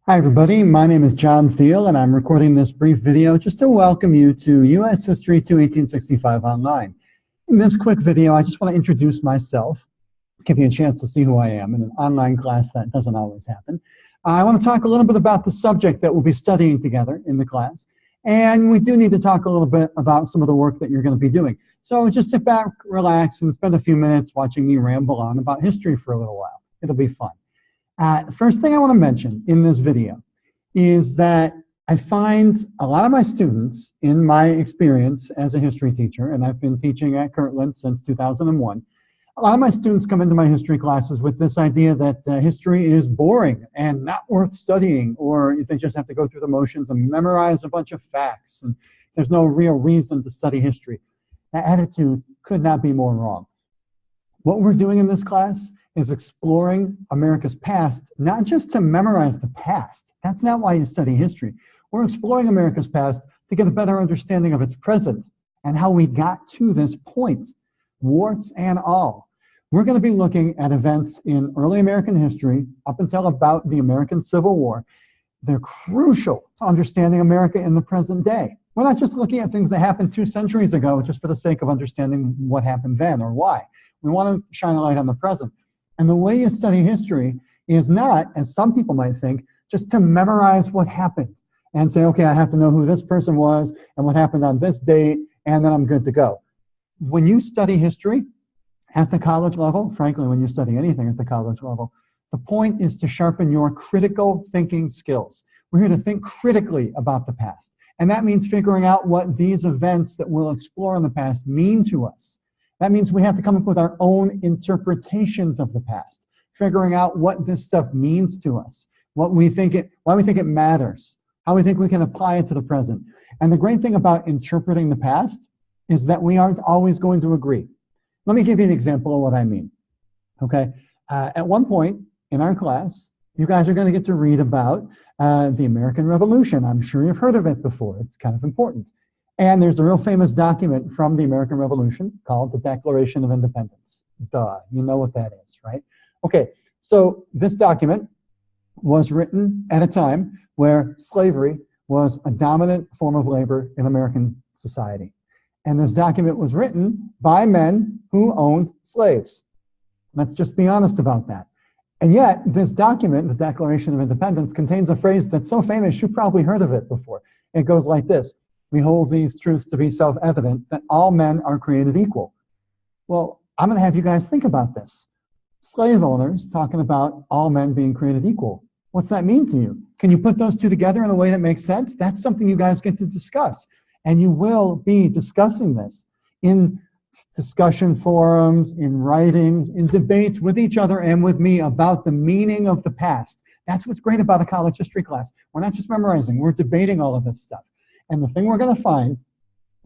Hi everybody, my name is John Thiel and I'm recording this brief video just to welcome you to U.S. History to 1865 Online. In this quick video, I just want to introduce myself, give you a chance to see who I am. In an online class, that doesn't always happen. I want to talk a little bit about the subject that we'll be studying together in the class, and we do need to talk a little bit about some of the work that you're going to be doing. So just sit back, relax, and spend a few minutes watching me ramble on about history for a little while. It'll be fun. First thing I want to mention in this video is that I find a lot of my students, in my experience as a history teacher, and I've been teaching at Kirtland since 2001, a lot of my students come into my history classes with this idea that history is boring and not worth studying, or they just have to go through the motions and memorize a bunch of facts, and there's no real reason to study history. That attitude could not be more wrong. What we're doing in this class is exploring America's past, not just to memorize the past. That's not why you study history. We're exploring America's past to get a better understanding of its present and how we got to this point, warts and all. We're going to be looking at events in early American history up until about the American Civil War. They're crucial to understanding America in the present day. We're not just looking at things that happened 2 centuries ago just for the sake of understanding what happened then or why. We want to shine a light on the present. And the way you study history is not, as some people might think, just to memorize what happened and say, okay, I have to know who this person was and what happened on this date, and then I'm good to go. When you study history at the college level, frankly, when you study anything at the college level, the point is to sharpen your critical thinking skills. We're here to think critically about the past. And that means figuring out what these events that we'll explore in the past mean to us. That means we have to come up with our own interpretations of the past, figuring out what this stuff means to us, why we think it matters, how we think we can apply it to the present. And the great thing about interpreting the past is that we aren't always going to agree. Let me give you an example of what I mean. Okay, at one point in our class, you guys are going to get to read about the American Revolution. I'm sure you've heard of it before. It's kind of important. And there's a real famous document from the American Revolution called the Declaration of Independence. Duh, you know what that is, right? Okay, so this document was written at a time where slavery was a dominant form of labor in American society. And this document was written by men who owned slaves. Let's just be honest about that. And yet, this document, the Declaration of Independence, contains a phrase that's so famous you've probably heard of it before. It goes like this: we hold these truths to be self-evident, that all men are created equal. Well, I'm going to have you guys think about this. Slave owners talking about all men being created equal. What's that mean to you? Can you put those two together in a way that makes sense? That's something you guys get to discuss. And you will be discussing this in discussion forums, in writings, in debates with each other and with me about the meaning of the past. That's what's great about a college history class. We're not just memorizing, we're debating all of this stuff. And the thing we're going to find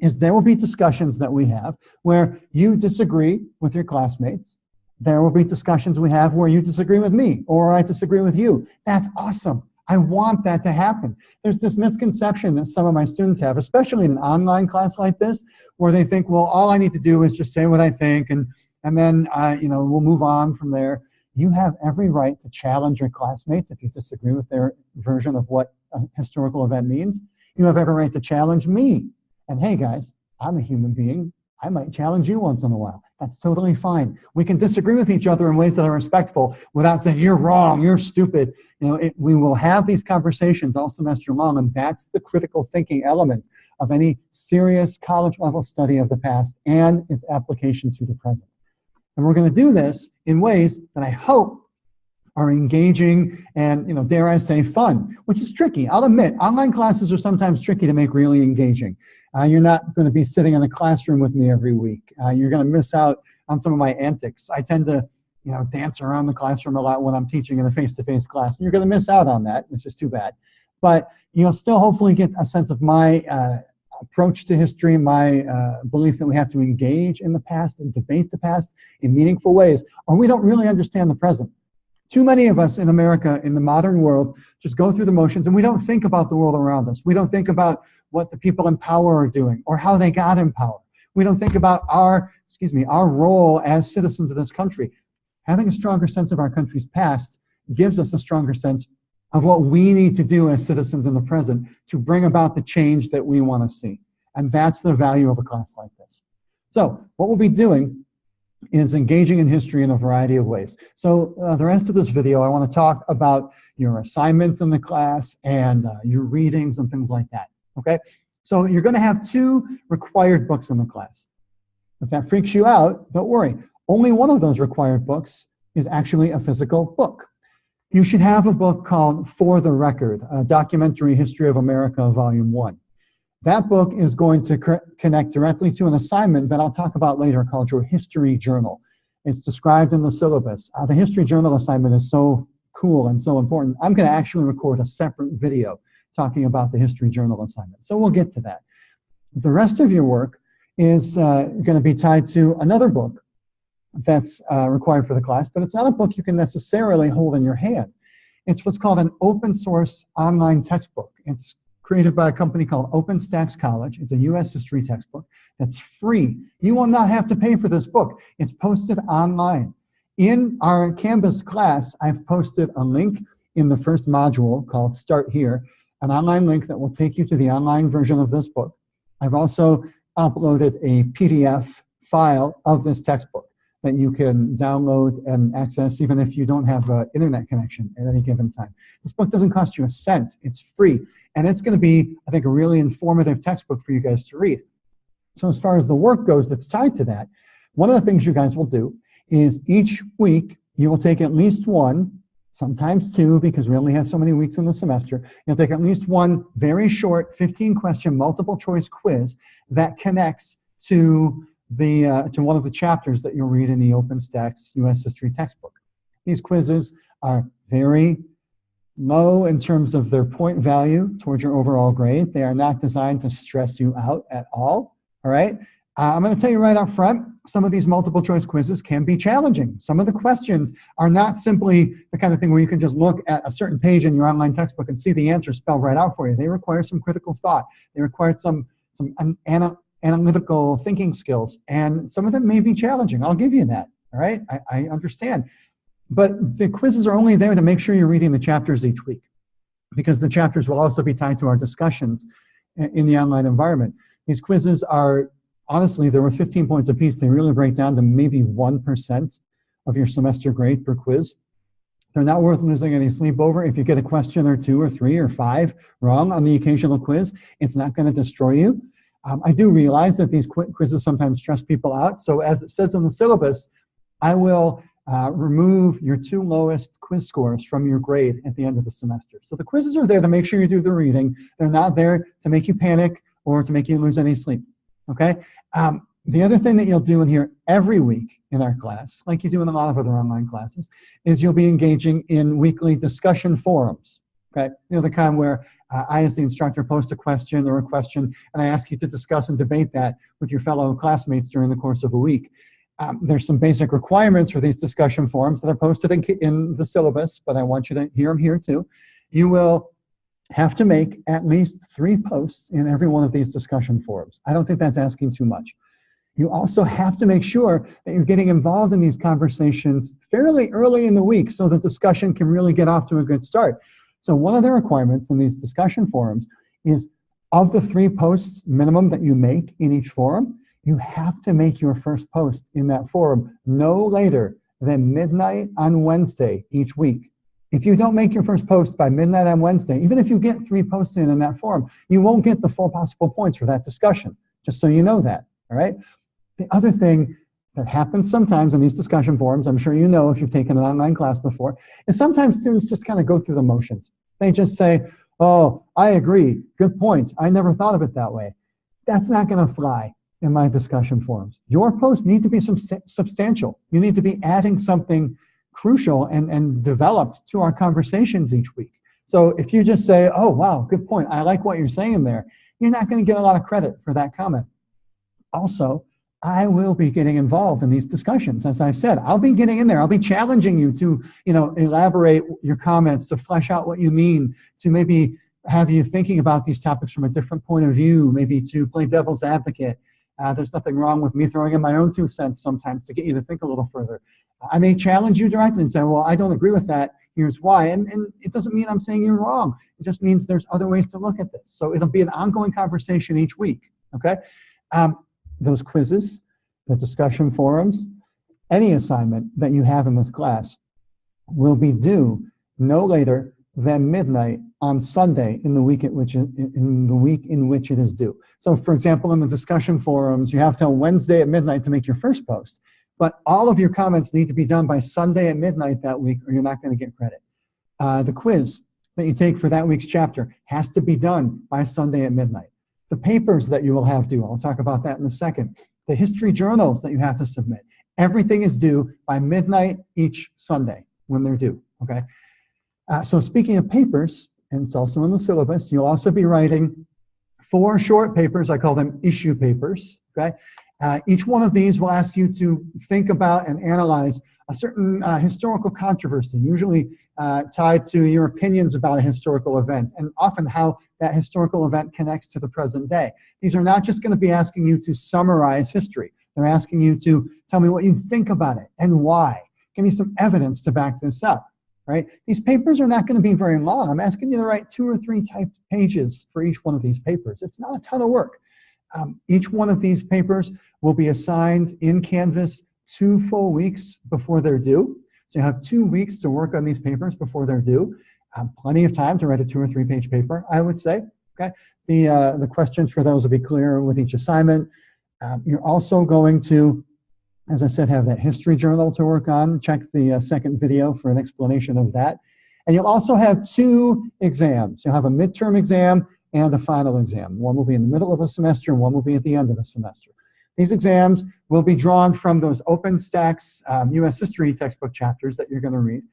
is there will be discussions that we have where you disagree with your classmates. There will be discussions we have where you disagree with me or I disagree with you. That's awesome. I want that to happen. There's this misconception that some of my students have, especially in an online class like this, where they think, well, all I need to do is just say what I think and then we'll move on from there. You have every right to challenge your classmates if you disagree with their version of what a historical event means. You have every right to challenge me. And hey, guys, I'm a human being. I might challenge you once in a while. That's totally fine. We can disagree with each other in ways that are respectful without saying, you're wrong, you're stupid. We will have these conversations all semester long, and that's the critical thinking element of any serious college-level study of the past and its application to the present. And we're going to do this in ways that I hope are engaging and, dare I say, fun, which is tricky. I'll admit, online classes are sometimes tricky to make really engaging. You're not going to be sitting in a classroom with me every week. You're going to miss out on some of my antics. I tend to, dance around the classroom a lot when I'm teaching in a face-to-face class. And you're going to miss out on that, which is too bad. But you'll still hopefully get a sense of my approach to history, my belief that we have to engage in the past and debate the past in meaningful ways, or we don't really understand the present. Too many of us in America, in the modern world, just go through the motions and we don't think about the world around us. We don't think about what the people in power are doing or how they got in power. We don't think about our role as citizens of this country. Having a stronger sense of our country's past gives us a stronger sense of what we need to do as citizens in the present to bring about the change that we want to see. And that's the value of a class like this. So what we'll be doing is engaging in history in a variety of ways. So the rest of this video, I want to talk about your assignments in the class and your readings and things like that, okay? So you're going to have 2 required books in the class. If that freaks you out, don't worry. Only one of those required books is actually a physical book. You should have a book called For the Record, A Documentary History of America, Volume 1. That book is going to connect directly to an assignment that I'll talk about later called your History Journal. It's described in the syllabus. The History Journal assignment is so cool and so important. I'm going to actually record a separate video talking about the History Journal assignment. So we'll get to that. The rest of your work is going to be tied to another book that's required for the class, but it's not a book you can necessarily hold in your hand. It's what's called an open source online textbook. It's created by a company called OpenStax College. It's a U.S. history textbook that's free. You will not have to pay for this book. It's posted online. In our Canvas class, I've posted a link in the first module called Start Here, an online link that will take you to the online version of this book. I've also uploaded a PDF file of this textbook that you can download and access even if you don't have an internet connection at any given time. This book doesn't cost you a cent. It's free. And it's going to be, I think, a really informative textbook for you guys to read. So as far as the work goes that's tied to that, one of the things you guys will do is each week you will take at least one, sometimes 2, because we only have so many weeks in the semester. You'll take at least one very short 15-question multiple choice quiz that connects to one of the chapters that you'll read in the OpenStax U.S. History textbook. These quizzes are very low in terms of their point value towards your overall grade. They are not designed to stress you out at all right? I'm going to tell you right up front, some of these multiple choice quizzes can be challenging. Some of the questions are not simply the kind of thing where you can just look at a certain page in your online textbook and see the answer spelled right out for you. They require some critical thought. They require some analytical thinking skills, and some of them may be challenging. I'll give you that, all right? I understand. But the quizzes are only there to make sure you're reading the chapters each week, because the chapters will also be tied to our discussions in the online environment. These quizzes are, honestly, there were 15 points apiece. They really break down to maybe 1% of your semester grade per quiz. They're not worth losing any sleep over. If you get a question or 2 or 3 or 5 wrong on the occasional quiz, it's not going to destroy you. I do realize that these quizzes sometimes stress people out. So as it says in the syllabus, I will remove your 2 lowest quiz scores from your grade at the end of the semester. So the quizzes are there to make sure you do the reading. They're not there to make you panic or to make you lose any sleep, okay? The other thing that you'll do in here every week in our class, like you do in a lot of other online classes, is you'll be engaging in weekly discussion forums, okay? You know, the kind where I, as the instructor, post a question or a question, and I ask you to discuss and debate that with your fellow classmates during the course of a week. There's some basic requirements for these discussion forums that are posted in the syllabus, but I want you to hear them here too. You will have to make at least 3 posts in every one of these discussion forums. I don't think that's asking too much. You also have to make sure that you're getting involved in these conversations fairly early in the week so the discussion can really get off to a good start. So one of the requirements in these discussion forums is, of the 3 posts minimum that you make in each forum, you have to make your first post in that forum no later than midnight on Wednesday each week. If you don't make your first post by midnight on Wednesday, even if you get 3 posts in that forum, you won't get the full possible points for that discussion, just so you know that, all right? The other thing that happens sometimes in these discussion forums, I'm sure you know if you've taken an online class before, is sometimes students just kind of go through the motions. They just say, oh, I agree, good point, I never thought of it that way. That's not going to fly in my discussion forums. Your posts need to be substantial. You need to be adding something crucial and developed to our conversations each week. So if you just say, oh, wow, good point, I like what you're saying there, you're not going to get a lot of credit for that comment. Also, I will be getting involved in these discussions. As I've said, I'll be getting in there. I'll be challenging you to, elaborate your comments, to flesh out what you mean, to maybe have you thinking about these topics from a different point of view, maybe to play devil's advocate. There's nothing wrong with me throwing in my own 2 cents sometimes to get you to think a little further. I may challenge you directly and say, well, I don't agree with that. Here's why. And it doesn't mean I'm saying you're wrong. It just means there's other ways to look at this. So it'll be an ongoing conversation each week, okay? Those quizzes, the discussion forums, any assignment that you have in this class will be due no later than midnight on Sunday in the week in which it is due. So for example, in the discussion forums, you have till Wednesday at midnight to make your first post, but all of your comments need to be done by Sunday at midnight that week or you're not going to get credit. The quiz that you take for that week's chapter has to be done by Sunday at midnight. The papers that you will have due, I'll talk about that in a second. The history journals that you have to submit. Everything is due by midnight each Sunday when they're due, okay? So speaking of papers, and it's also in the syllabus, you'll also be writing 4 short papers. I call them issue papers, okay? Each one of these will ask you to think about and analyze a certain historical controversy, usually tied to your opinions about a historical event, and often how that historical event connects to the present day. These are not just going to be asking you to summarize history. They're asking you to tell me what you think about it and why. Give me some evidence to back this up, right? These papers are not going to be very long. I'm asking you to write 2 or 3 typed pages for each one of these papers. It's not a ton of work. Each one of these papers will be assigned in Canvas 2 full weeks before they're due. So you have 2 weeks to work on these papers before they're due. Plenty of time to write a 2 or 3 page paper, I would say. Okay. The questions for those will be clear with each assignment. You're also going to, as I said, have that history journal to work on. Check the second video for an explanation of that. And you'll also have 2 exams. You'll have a midterm exam and a final exam. One will be in the middle of the semester, and one will be at the end of the semester. These exams will be drawn from those OpenStax U.S. history textbook chapters that you're going to read.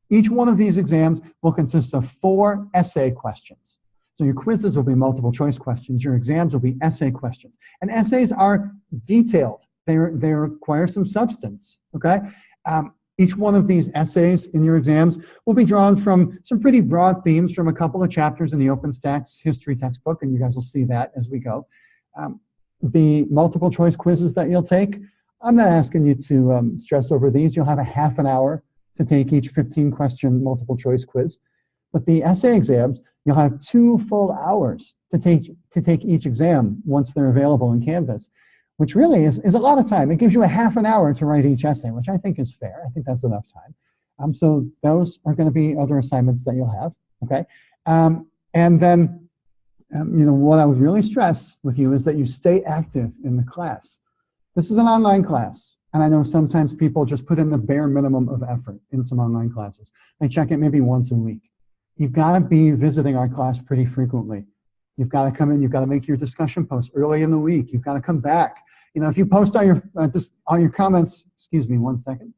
Each one of these exams will consist of 4 essay questions. So your quizzes will be multiple choice questions. Your exams will be essay questions. And essays are detailed. They require some substance, okay? Each one of these essays in your exams will be drawn from some pretty broad themes from a couple of chapters in the OpenStax history textbook, and you guys will see that as we go. The multiple choice quizzes that you'll take, I'm not asking you to stress over these. You'll have a half an hour to take each 15-question multiple choice quiz. But the essay exams, you'll have 2 full hours to take each exam once they're available in Canvas, which really is a lot of time. It gives you a half an hour to write each essay, which I think is fair. I think that's enough time. So those are going to be other assignments that you'll have, okay? And then, what I would really stress with you is that you stay active in the class. This is an online class, and I know sometimes people just put in the bare minimum of effort in some online classes. They check it maybe once a week. You've got to be visiting our class pretty frequently. You've got to come in. You've got to make your discussion posts early in the week. You've got to come back. If you post all your comments, excuse me, one second.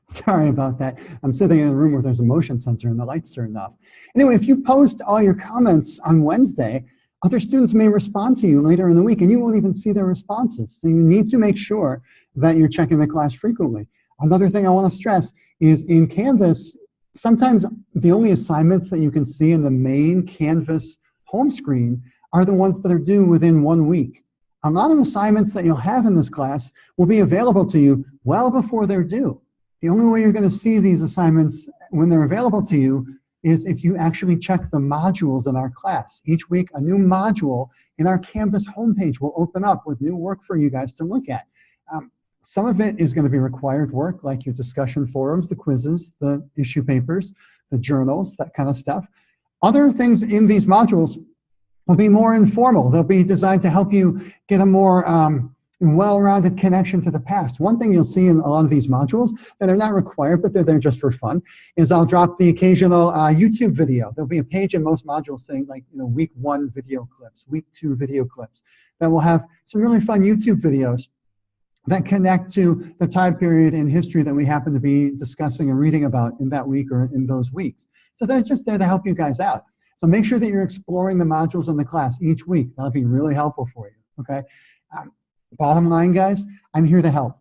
Sorry about that. I'm sitting in a room where there's a motion sensor and the light's turned off. Anyway, if you post all your comments on Wednesday, other students may respond to you later in the week and you won't even see their responses. So you need to make sure that you're checking the class frequently. Another thing I want to stress is in Canvas, sometimes the only assignments that you can see in the main Canvas home screen are the ones that are due within 1 week. A lot of assignments that you'll have in this class will be available to you well before they're due. The only way you're going to see these assignments when they're available to you is if you actually check the modules in our class. Each week, a new module in our Canvas homepage will open up with new work for you guys to look at. Some of it is going to be required work, like your discussion forums, the quizzes, the issue papers, the journals, that kind of stuff. Other things in these modules will be more informal. They'll be designed to help you get a more well-rounded connection to the past. One thing you'll see in a lot of these modules that are not required, but they're there just for fun, is I'll drop the occasional YouTube video. There'll be a page in most modules saying week 1 video clips, week 2 video clips, that will have some really fun YouTube videos that connect to the time period in history that we happen to be discussing and reading about in that week or in those weeks. So they're just there to help you guys out. So make sure that you're exploring the modules in the class each week. That'll be really helpful for you, okay? Bottom line, guys, I'm here to help.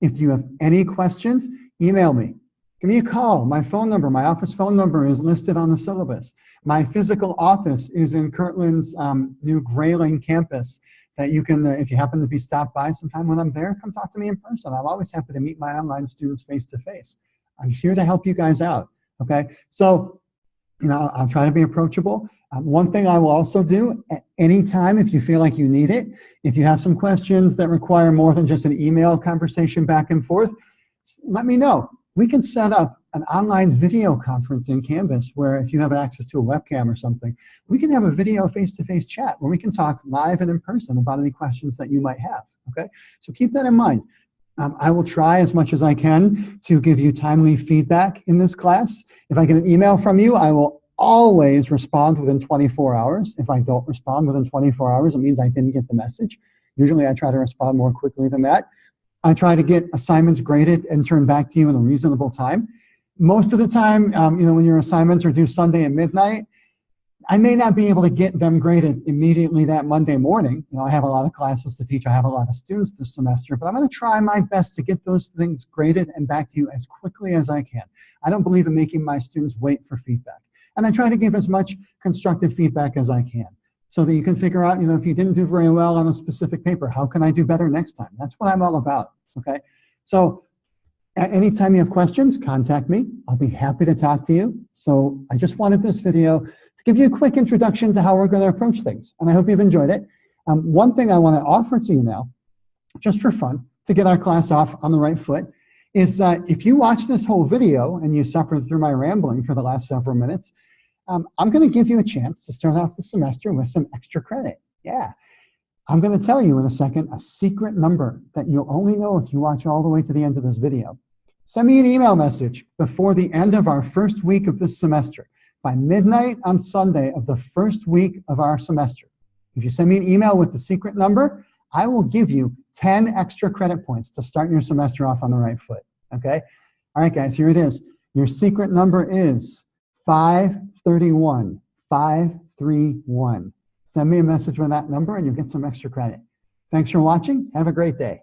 If you have any questions, email me. Give me a call. My phone number, my office phone number is listed on the syllabus. My physical office is in Kirtland's new Grayling campus that you can, if you happen to be stopped by sometime when I'm there, come talk to me in person. I'm always happy to meet my online students face to face. I'm here to help you guys out, okay? So, I'll try to be approachable. One thing I will also do at any time, if you feel like you need it, if you have some questions that require more than just an email conversation back and forth, let me know. We can set up an online video conference in Canvas where if you have access to a webcam or something, we can have a video face-to-face chat where we can talk live and in person about any questions that you might have, okay? So keep that in mind. I will try as much as I can to give you timely feedback in this class. If I get an email from you, I will always respond within 24 hours. If I don't respond within 24 hours, it means I didn't get the message. Usually I try to respond more quickly than that. I try to get assignments graded and turned back to you in a reasonable time. Most of the time, when your assignments are due Sunday at midnight, I may not be able to get them graded immediately that Monday morning. I have a lot of classes to teach. I have a lot of students this semester, but I'm going to try my best to get those things graded and back to you as quickly as I can. I don't believe in making my students wait for feedback. And I try to give as much constructive feedback as I can so that you can figure out, if you didn't do very well on a specific paper, how can I do better next time? That's what I'm all about, okay? So at any time you have questions, contact me. I'll be happy to talk to you. So I just wanted this video to give you a quick introduction to how we're going to approach things, and I hope you've enjoyed it. One thing I want to offer to you now, just for fun, to get our class off on the right foot, is that if you watch this whole video and you suffered through my rambling for the last several minutes, I'm going to give you a chance to start off the semester with some extra credit. Yeah. I'm going to tell you in a second a secret number that you'll only know if you watch all the way to the end of this video. Send me an email message before the end of our first week of this semester. By midnight on Sunday of the first week of our semester. If you send me an email with the secret number, I will give you 10 extra credit points to start your semester off on the right foot, okay? All right, guys, here it is. Your secret number is 531, 531. Send me a message with that number and you'll get some extra credit. Thanks for watching. Have a great day.